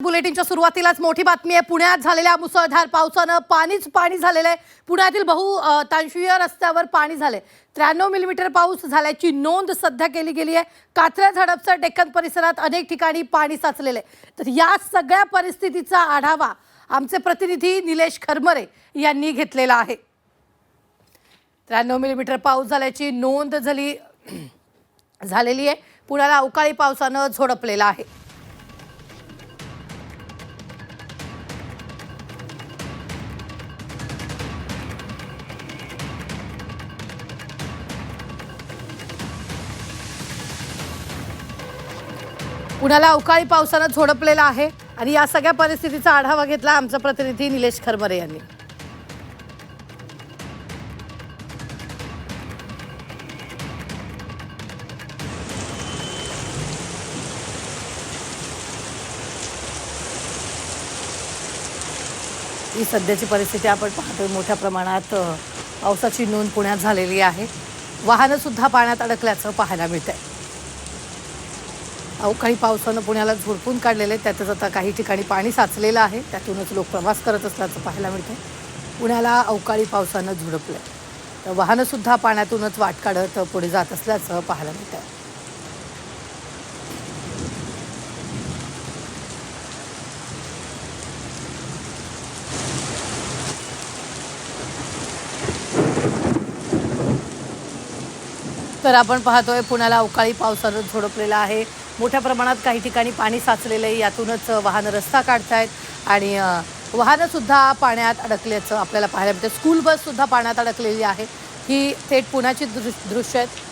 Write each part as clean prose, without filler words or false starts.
बुलेटिनच्या सुरुवातीलाच मोठी बातमी आहे। पुण्यात झालेल्या मुसळधार पावसानं पाणी झालेलं आहे। पुण्यातील बहुतांशीय रस्त्यावर पाणी झाले। 93 मिलीमीटर पाऊस झाल्याची नोंद सध्या केली गेली आहे। कात्रज हडपसर डेक्कन परिसरात अनेक ठिकाणी पाणी साचलेले आहे। तर या सगळ्या परिस्थितीचा आढावा आमचे प्रतिनिधी निलेश खरमरे यांनी घेतलेला आहे। 93 मिलीमीटर पाऊस झाल्याची नोंद झालेली आहे। पुण्याला अवकाळी पावसानं झोडपलेला आहे। पुण्याला अवकाळी पावसानं झोडपलेला आहे आणि या सगळ्या परिस्थितीचा आढावा घेतला आमचा प्रतिनिधी निलेश खरमरे यांनी। ही सध्याची परिस्थिती आपण पाहतोय। मोठ्या प्रमाणात पावसाची नोंद पुण्यात झालेली आहे। वाहनं सुद्धा पाण्यात अडकल्याचं पाहायला मिळतंय। अवकाळी पावसानं पुण्याला झोडपून काढलेले, त्यातच आता काही ठिकाणी पाणी साचलेलं आहे। त्यातूनच लोक प्रवास करत असल्याचं पाहायला मिळतंय। पुण्याला अवकाळी पावसानं झोडपलंय, तर वाहनं सुद्धा पाण्यातूनच वाट काढत पुढे जात असल्याचं पाहायला मिळतंय। तर आपण पाहतोय पुण्याला अवकाळी पावसानं झोडपलेला आहे। मोठ्या प्रमाणात काही ठिकाणी पाणी साचलेलं आहे। यातूनच वाहनं रस्ता काढतायत आणि वाहनं सुद्धा पाण्यात अडकल्याचं आपल्याला पाहायला मिळतं। स्कूल बस सुद्धा पाण्यात अडकलेली आहे। ही थेट पुण्याची दृश्य आहेत।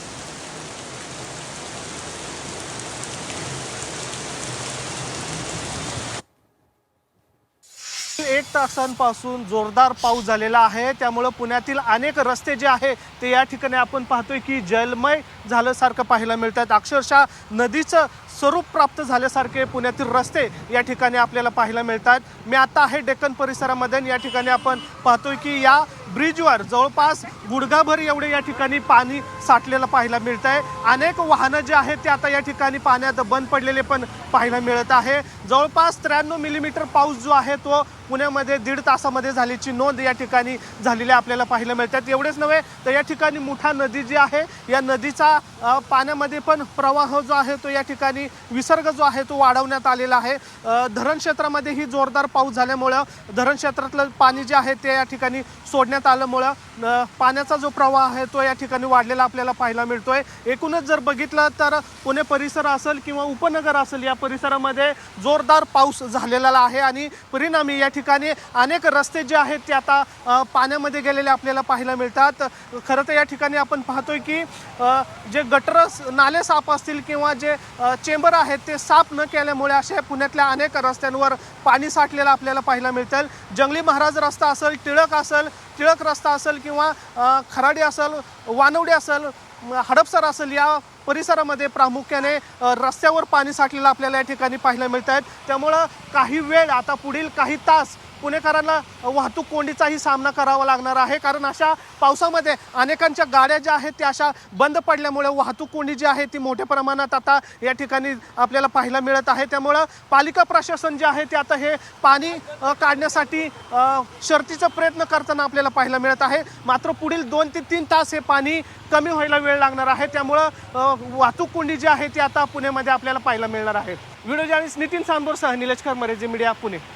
1 तासांपासून जोरदार पाऊस झालेला आहे। त्यामुळे पुण्यातील अनेक रस्ते जे आहे ते या ठिकाणी आपण पाहतोय की जलमय झाल्यासारखं पाहायला मिळतात। अक्षरशः नदीचं स्वरूप प्राप्त झाल्यासारखे पुण्यातील रस्ते या ठिकाणी आपल्याला पाहायला मिळतात। मी आता आहे डेक्कन परिसरामध्ये। या ठिकाणी आपण पाहतोय की या ब्रिजवर जवळपास गुडघाभर एवढे या ठिकाणी पाणी साठलेलं पाहायला मिळत आहे। अनेक वाहनं जे आहेत ते आता या ठिकाणी पाण्यात बंद पडलेले पण पाहायला मिळत आहे। जवळपास 93 मिलीमीटर पाऊस जो आहे तो पुण्यामध्ये 1.5 तासामध्ये झाल्याची नोंद या ठिकाणी झालेली आपल्याला पाहायला मिळतात। एवढेच नव्हे तर या ठिकाणी मुठा नदी जी आहे, या नदीचा पाण्यामध्ये पण प्रवाह जो आहे तो या ठिकाणी विसर्ग जो आहे तो वाढवण्यात आलेला आहे। धरण क्षेत्रामध्येही जोरदार पाऊस झाल्यामुळं धरण क्षेत्रातलं पाणी जे आहे ते या ठिकाणी सोडण्यात आल्यामुळं पाण्याचा जो प्रवाह आहे तो या ठिकाणी वाढलेला आपल्याला पाहायला मिळतोय। एकूणच जर बघितलं तर पुणे परिसर असेल किंवा उपनगर असेल, या परिसरामध्ये जोरदार पाऊस झालेला आहे आणि परिणामी या ठिकाणी अनेक रस्ते जे आहेत ते आता पाण्यामध्ये गेलेले आपल्याला पाहायला मिळतात। खरं तर या ठिकाणी आपण पाहतोय की जे गटर नाले साफ असतील किंवा जे चेंबर आहेत ते साफ न केल्यामुळे अशा पुण्यातल्या अनेक रस्त्यांवर पाणी साठलेलं आपल्याला पाहायला मिळतं। जंगली महाराज रस्ता असेल, टिळक रस्ता असेल किंवा खराडी असेल, वानवडी असेल, हडपसर असेल, या परिसरामध्ये प्रामुख्याने रस्त्यावर पाणी साठलेलं आपल्याला या ठिकाणी पाहायला मिळत आहे। त्यामुळं काही वेळ आता पुढील काही तास पुणेकरांना वाहतूक कोंडीचाही सामना करावा लागणार आहे। कारण अशा पावसामध्ये अनेकांच्या गाड्या ज्या आहेत त्या अशा बंद पडल्यामुळे वाहतूक कोंडी जी आहे ती मोठ्या प्रमाणात आता या ठिकाणी आपल्याला पाहायला मिळत आहे। त्यामुळं पालिका प्रशासन जे आहे ते आता हे पाणी काढण्यासाठी शर्थीचा प्रयत्न करताना आपल्याला पाहायला मिळत आहे। मात्र पुढील 2 ते 3 तास हे पाणी कमी व्हायला वेळ लागणार आहे। त्यामुळं वाहतूक कोंडी जी आहे ती आता पुण्यामध्ये आपल्याला पाहायला मिळणार आहे। व्हिडिओ जर्नलिस्ट नितीन सांबोरसह निलेश खरमरे, झी मीडिया, पुणे।